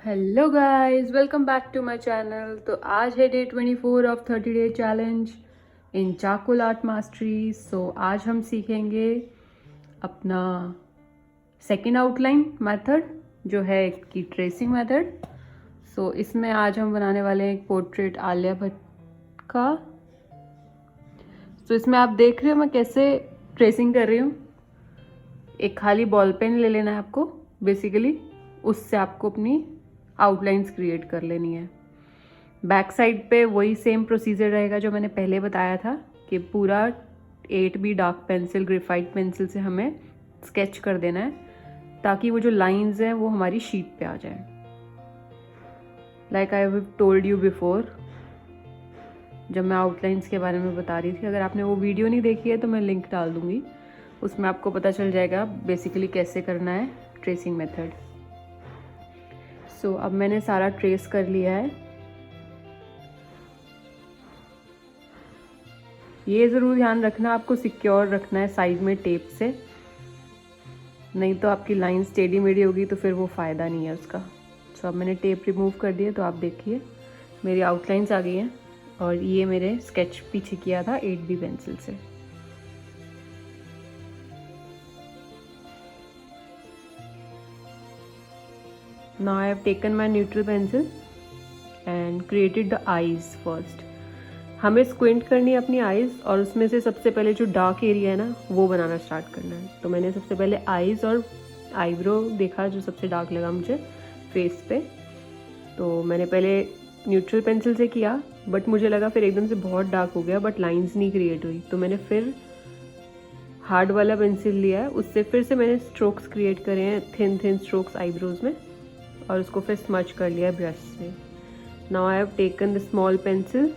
Hello guys, welcome back to my channel. तो आज है day 24 of 30 day challenge in charcoal art mastery. So आज हम सीखेंगे अपना सेकंड आउटलाइन मेथड जो है कि ट्रेसिंग मेथड। सो इसमें आज हम बनाने वाले हैं एक पोर्ट्रेट आलिया भट्ट का। तो इसमें आप देख रहे हो मैं कैसे ट्रेसिंग कर रही हूँ। एक खाली बॉल पेन ले लेना है आपको, बेसिकली उससे आपको अपनी आउटलाइंस क्रिएट कर लेनी है। बैक साइड पे वही सेम प्रोसीजर रहेगा जो मैंने पहले बताया था कि पूरा 8B dark pencil, graphite pencil से हमें स्केच कर देना है ताकि वो जो लाइंस हैं वो हमारी शीट पे आ जाए। Like I have told you before, जब मैं आउटलाइंस के बारे में बता रही थी, अगर आपने वो वीडियो नहीं देखी है तो मैं लिंक डाल दूंगी, उसमें आपको पता चल जाएगा बेसिकली कैसे करना है ट्रेसिंग मेथड। सो अब मैंने सारा ट्रेस कर लिया है। ये ज़रूर ध्यान रखना, आपको सिक्योर रखना है साइड में टेप से, नहीं तो आपकी लाइन टेढ़ी मेढ़ी होगी तो फिर वो फ़ायदा नहीं है उसका। सो अब मैंने टेप रिमूव कर दिया, तो आप देखिए मेरी आउटलाइंस आ गई हैं और ये मेरे स्केच पीछे किया था 8B पेंसिल से। Now I have taken my neutral pencil and created the eyes first. हमें स्क्विंट करनी है अपनी आईज और उसमें से सबसे पहले जो डार्क एरिया है ना वो बनाना स्टार्ट करना है। तो मैंने सबसे पहले आईज और आईब्रो देखा जो सबसे डार्क लगा मुझे फेस पे, तो मैंने पहले न्यूट्रल पेंसिल से किया, बट मुझे लगा फिर एकदम से बहुत डार्क हो गया बट लाइंस नहीं क्रिएट हुई, तो मैंने फिर हार्ड वाला पेंसिल लिया है, उससे फिर से मैंने स्ट्रोक्स क्रिएट करे हैं, थिन थिन स्ट्रोक्स आईब्रोज में, और उसको फिर स्मच कर लिया ब्रश से। Now I have taken the small pencil,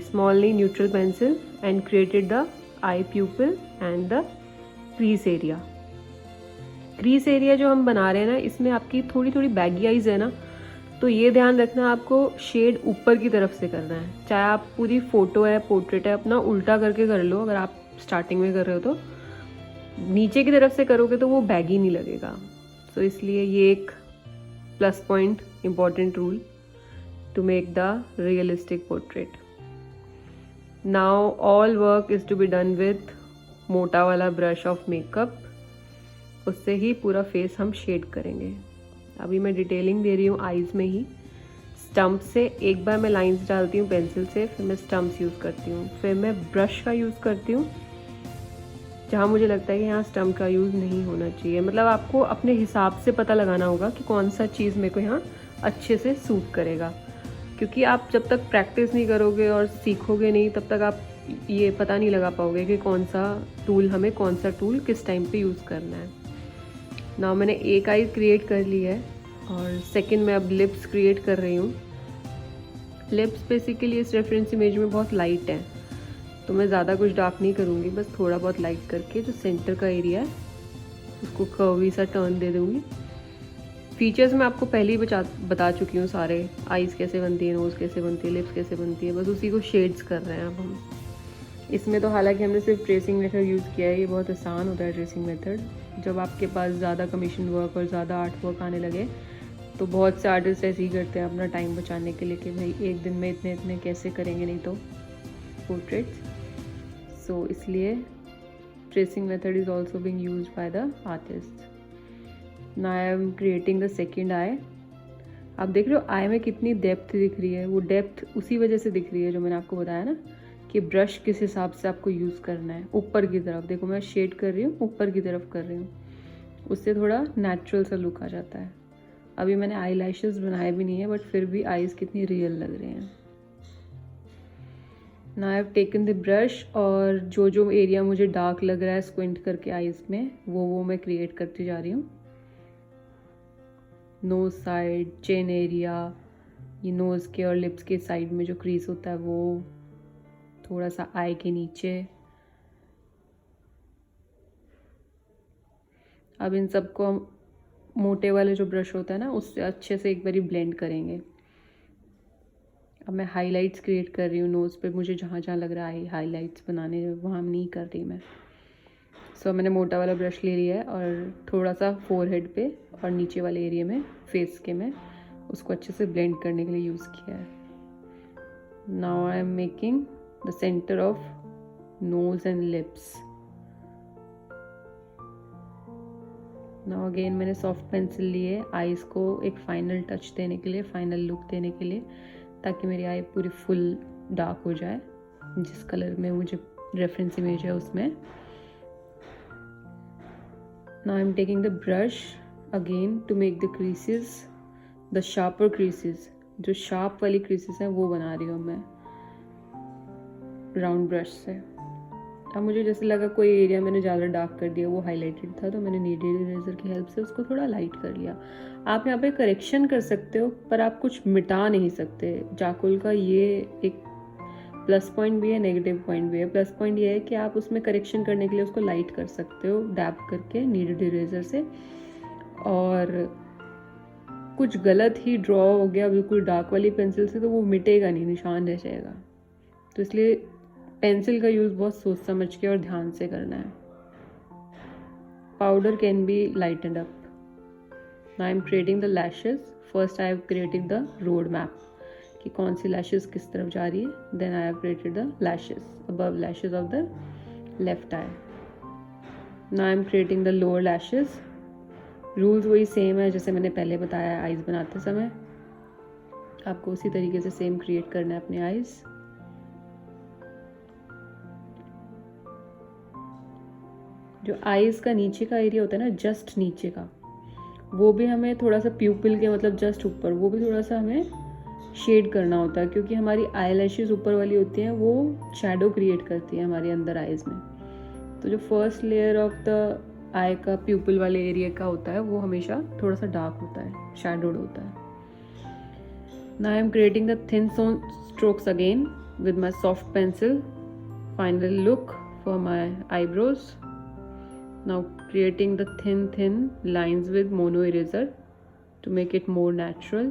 small neutral pencil and created the eye pupil and the crease area. Crease area जो हम बना रहे हैं ना, इसमें आपकी थोड़ी थोड़ी बैगी आइज है ना, तो ये ध्यान रखना आपको शेड ऊपर की तरफ से करना है। चाहे आप पूरी फोटो है, पोर्ट्रेट है, अपना उल्टा करके कर लो, अगर आप स्टार्टिंग में कर रहे हो तो नीचे की तरफ से करोगे तो वो बैगी नहीं लगेगा। तो इसलिए ये एक plus point, important rule to make the realistic portrait. Now all work is to be done with मोटा वाला ब्रश ऑफ मेकअप, उससे ही पूरा फेस हम शेड करेंगे। अभी मैं डिटेलिंग दे रही हूँ आईज में ही। स्टम्प से एक बार मैं लाइंस डालती हूँ पेंसिल से, फिर मैं स्टम्प्स यूज़ करती हूँ, फिर मैं ब्रश का यूज़ करती हूँ जहाँ मुझे लगता है कि यहाँ स्टम्प का यूज़ नहीं होना चाहिए। मतलब आपको अपने हिसाब से पता लगाना होगा कि कौन सा चीज़ मेरे को यहाँ अच्छे से सूट करेगा, क्योंकि आप जब तक प्रैक्टिस नहीं करोगे और सीखोगे नहीं तब तक आप ये पता नहीं लगा पाओगे कि कौन सा टूल किस टाइम पे यूज़ करना है। ना मैंने एक आई क्रिएट कर ली है और सेकंड में अब लिप्स क्रिएट कर रही हूँ। लिप्स बेसिकली इस रेफरेंस इमेज में बहुत लाइट है, तो मैं ज़्यादा कुछ डार्क नहीं करूँगी, बस थोड़ा बहुत लाइट करके जो सेंटर का एरिया है उसको कर्वी सा टर्न दे दूँगी। फीचर्स मैं आपको पहले ही बता चुकी हूँ सारे, आईज़ कैसे बनती है, नोज़ कैसे बनती है, लिप्स कैसे बनती है, बस उसी को शेड्स कर रहे हैं अब हम इसमें। तो हालांकि हमने सिर्फ ट्रेसिंग मेथड यूज़ किया है, ये बहुत आसान होता है ट्रेसिंग मेथड। जब आपके पास ज़्यादा कमीशन वर्क और ज़्यादा आर्ट वर्क आने लगे तो बहुत से आर्टिस्ट ऐसे ही करते हैं अपना टाइम बचाने के लिए कि भाई एक दिन में इतने इतने कैसे करेंगे नहीं तो पोर्ट्रेट्स। सो इसलिए tracing method is also being used by the artist. Now I am creating the second I. आप देख रहे हो आई में कितनी डेप्थ दिख रही है, वो डेप्थ उसी वजह से दिख रही है जो मैंने आपको बताया ना कि ब्रश किस हिसाब से आपको यूज़ करना है। ऊपर की तरफ देखो, मैं शेड कर रही हूँ, ऊपर की तरफ कर रही हूँ, उससे थोड़ा नेचुरल सा लुक आ जाता है। अभी मैंने आई लैशेज़ बनाए भी नहीं है बट फिर भी आईज़ कितनी रियल लग रहे हैं। Now I have taken the brush और जो जो एरिया मुझे डार्क लग रहा है स्क्विंट करके आईज़ में, वो मैं क्रिएट करती जा रही हूँ। नोज साइड, चेन एरिया, ये नोज़ के और लिप्स के साइड में जो क्रीज होता है वो, थोड़ा सा आई के नीचे। अब इन सबको हम मोटे वाले जो ब्रश होता है ना उससे अच्छे से एक बारी ब्लेंड करेंगे। अब मैं हाइलाइट्स क्रिएट कर रही हूँ नोज़ पे, मुझे जहाँ जहाँ लग रहा है हाइलाइट्स बनाने, वहाँ नहीं कर रही मैं। सो मैंने मोटा वाला ब्रश ले लिया है और थोड़ा सा फोरहेड पे और नीचे वाले एरिया में फेस के में उसको अच्छे से ब्लेंड करने के लिए यूज़ किया है। Now I am making the centre of nose and lips. Now again मैंने सॉफ्ट पेंसिल लिए आईज को एक फाइनल टच देने के लिए, फाइनल लुक देने के लिए, ताकि मेरी आई पूरी फुल डार्क हो जाए जिस कलर में मुझे रेफरेंस इमेज है उसमें। Now I'm taking the brush again to make the creases, the sharper creases. जो शार्प वाली creases हैं वो बना रही हूँ मैं राउंड ब्रश से। अब मुझे जैसे लगा कोई एरिया मैंने ज़्यादा डार्क कर दिया, वो हाईलाइटेड था, तो मैंने नीडल इरेजर की हेल्प से उसको थोड़ा लाइट कर लिया। आप यहाँ पे करेक्शन कर सकते हो, पर आप कुछ मिटा नहीं सकते। चारकोल का ये एक प्लस पॉइंट भी है, नेगेटिव पॉइंट भी है। प्लस पॉइंट ये है कि आप उसमें करेक्शन करने के लिए उसको लाइट कर सकते हो डैब करके नीडल इरेजर से, और कुछ गलत ही ड्रॉ हो गया बिल्कुल डार्क वाली पेंसिल से तो वो मिटेगा नहीं, निशान रह जाएगा। तो इसलिए पेंसिल का यूज़ बहुत सोच समझ के और ध्यान से करना है। Powder can be lightened up. Now I am creating the lashes. First I am creating the road map कि कौन सी लैशेज किस तरफ जा रही है। Then I have created the lashes above lashes of the left eye. Now I am creating the lower lashes. Rules वही same है जैसे मैंने पहले बताया आईज बनाते समय, आपको उसी तरीके से सेम क्रिएट करना है अपने आईज। जो आईज का नीचे का एरिया होता है ना, जस्ट नीचे का, वो भी हमें थोड़ा सा प्यूपिल के मतलब जस्ट ऊपर, वो भी थोड़ा सा हमें शेड करना होता है, क्योंकि हमारी आई लैशेज ऊपर वाली होती हैं, वो शैडो क्रिएट करती है हमारे अंदर आईज में। तो जो फर्स्ट लेयर ऑफ द आई का प्यूपिल वाले एरिया का होता है वो हमेशा थोड़ा सा डार्क होता है, शैडोड होता है। Now I am creating the thin strokes again with my soft pencil. Final look for my eyebrows. Now creating the thin lines with mono eraser to make it more natural.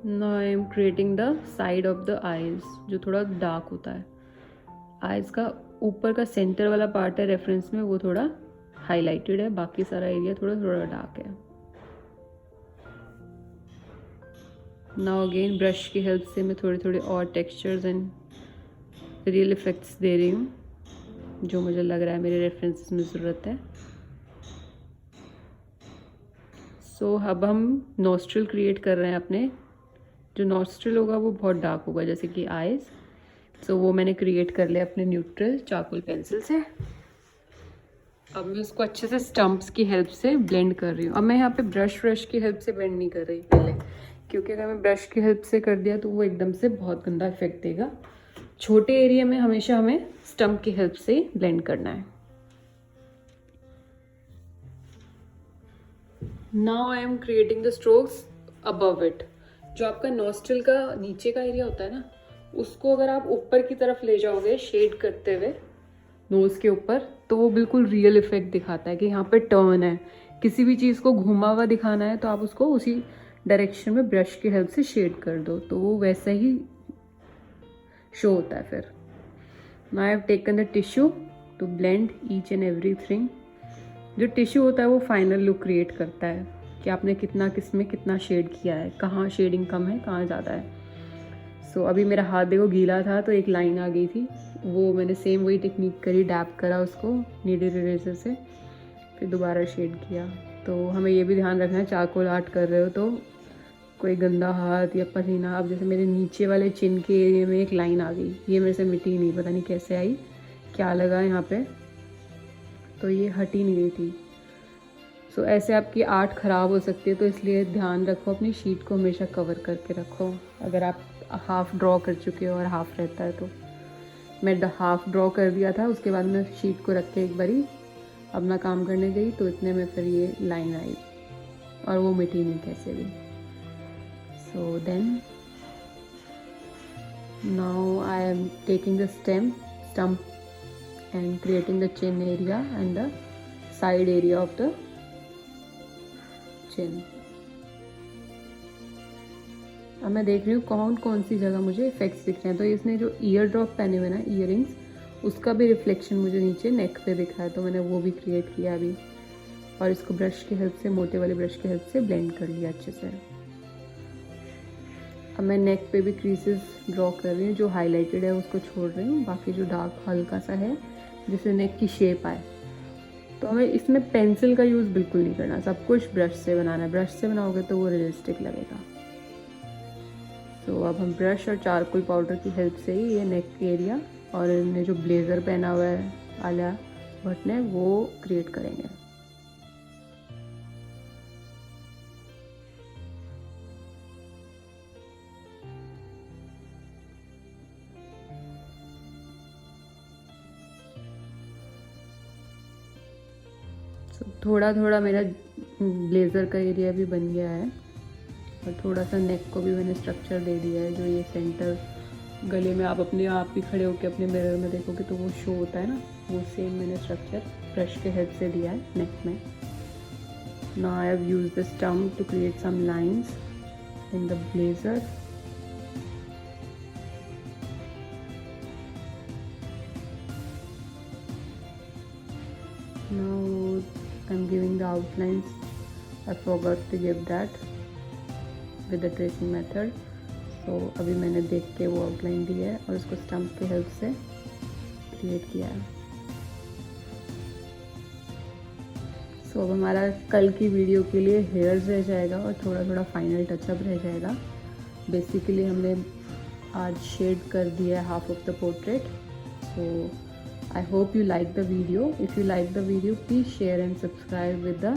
Now I am creating the side of the eyes जो थोड़ा dark होता है। Eyes का ऊपर का centre वाला part है reference में, वो थोड़ा हाईलाइटेड है, बाकी सारा एरिया थोड़ा थोड़ा डार्क है। नाउ अगेन ब्रश की हेल्प से मैं थोड़े थोड़े और टेक्सचर्स एंड रियल इफेक्ट्स दे रही हूँ जो मुझे लग रहा है मेरे रेफरेंसेस में ज़रूरत है। सो अब हम नॉस्ट्रिल क्रिएट कर रहे हैं अपने। जो नॉस्ट्रिल होगा वो बहुत डार्क होगा जैसे कि आईज। सो वो मैंने क्रिएट कर लिया अपने न्यूट्रल चारकोल पेंसिल से। अब मैं उसको अच्छे से स्टम्प्स की हेल्प से ब्लेंड कर रही हूँ। अब मैं यहाँ पे ब्रश की हेल्प से ब्लेंड नहीं कर रही पहले, क्योंकि अगर मैं ब्रश की हेल्प से कर दिया तो वो एकदम से बहुत गंदा इफेक्ट देगा। छोटे एरिया में हमेशा हमें स्टम्प की हेल्प से ब्लेंड करना है। Now I am creating the strokes above it. जो आपका नॉस्ट्रिल का नीचे का एरिया होता है ना, उसको अगर आप ऊपर की तरफ ले जाओगे शेड करते हुए नोज के ऊपर, तो वो बिल्कुल रियल इफेक्ट दिखाता है कि यहाँ पे टर्न है। किसी भी चीज़ को घुमा हुआ दिखाना है तो आप उसको उसी डायरेक्शन में ब्रश की हेल्प से शेड कर दो, तो वो वैसा ही शो होता है फिर। Now I have taken the tissue to blend each and everything. जो टिश्यू होता है वो फाइनल लुक क्रिएट करता है कि आपने कितना किस में कितना शेड किया है, कहाँ शेडिंग कम है कहाँ ज़्यादा है। सो अभी मेरा हाथ देखो गीला था तो एक लाइन आ गई थी, वो मैंने सेम वही टेक्निक करी, डैप करा उसको नीडल इरेजर से, फिर दोबारा शेड किया। तो हमें ये भी ध्यान रखना है चारकोल आर्ट कर रहे हो तो कोई गंदा हाथ या पसीना। अब जैसे मेरे नीचे वाले चिन के एरिया में एक लाइन आ गई, ये मेरे से मिटी नहीं, पता नहीं कैसे आई, क्या लगा यहाँ पे, तो ये हट ही नहीं रही थी। सो ऐसे आपकी आर्ट ख़राब हो सकती है, तो इसलिए ध्यान रखो, अपनी शीट को हमेशा कवर करके रखो। अगर आप हाफ़ ड्रॉ कर चुके हो और हाफ़ रहता है तो मैं हाफ़ ड्रॉ कर दिया था, उसके बाद मैं शीट को रख के एक बारी अपना काम करने गई तो इतने में फिर ये लाइन आई और वो मिटी नहीं कैसे भी। So then now I am taking the stump and creating the chin area and the side area of the chin. अब मैं देख रही हूँ कौन कौन सी जगह मुझे इफेक्ट्स दिख रहे हैं। तो इसने जो ईयर ड्रॉप पहने हुए ना, ईयरिंग्स, उसका भी रिफ्लेक्शन मुझे नीचे नेक पे दिखा है, तो मैंने वो भी क्रिएट किया अभी। और इसको ब्रश की हेल्प से, मोटे वाले ब्रश की हेल्प से ब्लेंड कर लिया अच्छे से। अब मैं नेक पे भी क्रीसेस ड्रॉ कर रही हूँ, जो हाईलाइटेड है उसको छोड़ रही हूँ, बाकी जो डार्क हल्का सा है जिससे नेक की शेप आए। तो हमें इसमें पेंसिल का यूज़ बिल्कुल नहीं करना, सब कुछ ब्रश से बनाना है। ब्रश से बनाओगे तो वो रियलिस्टिक लगेगा। तो अब हम ब्रश और चारकोल पाउडर की हेल्प से ही ये नेक एरिया और इन्हें जो ब्लेज़र पहना हुआ है आलिया भट्ट ने, वो क्रिएट करेंगे। थोड़ा थोड़ा मेरा ब्लेज़र का एरिया भी बन गया है और थोड़ा सा नेक को भी मैंने स्ट्रक्चर दे दिया है। जो ये सेंटर गले में आप अपने आप भी खड़े होकर अपने मिरर में देखोगे तो वो शो होता है ना, वो सेम मैंने स्ट्रक्चर ब्रश के हेल्प से दिया है नेक में। Now I have used the stump to create some lines in the blazer. Now I'm giving the outlines. I forgot to give that with the tracing method. So अभी मैंने देख के वो आउटलाइन दी है और उसको स्टम्प के हेल्प से क्रिएट किया है। सो अब हमारा कल की वीडियो के लिए हेयर्स रह जाएगा और थोड़ा थोड़ा फाइनल टचअप रह जाएगा। बेसिकली हमने आज शेड कर दिया है half of the portrait. So I hope you like the video. If you like the video, please share and subscribe with the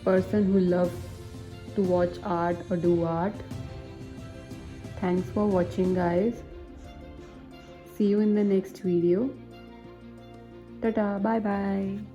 person who loves to watch art or do art. Thanks for watching, guys. See you in the next video. Tata, bye bye.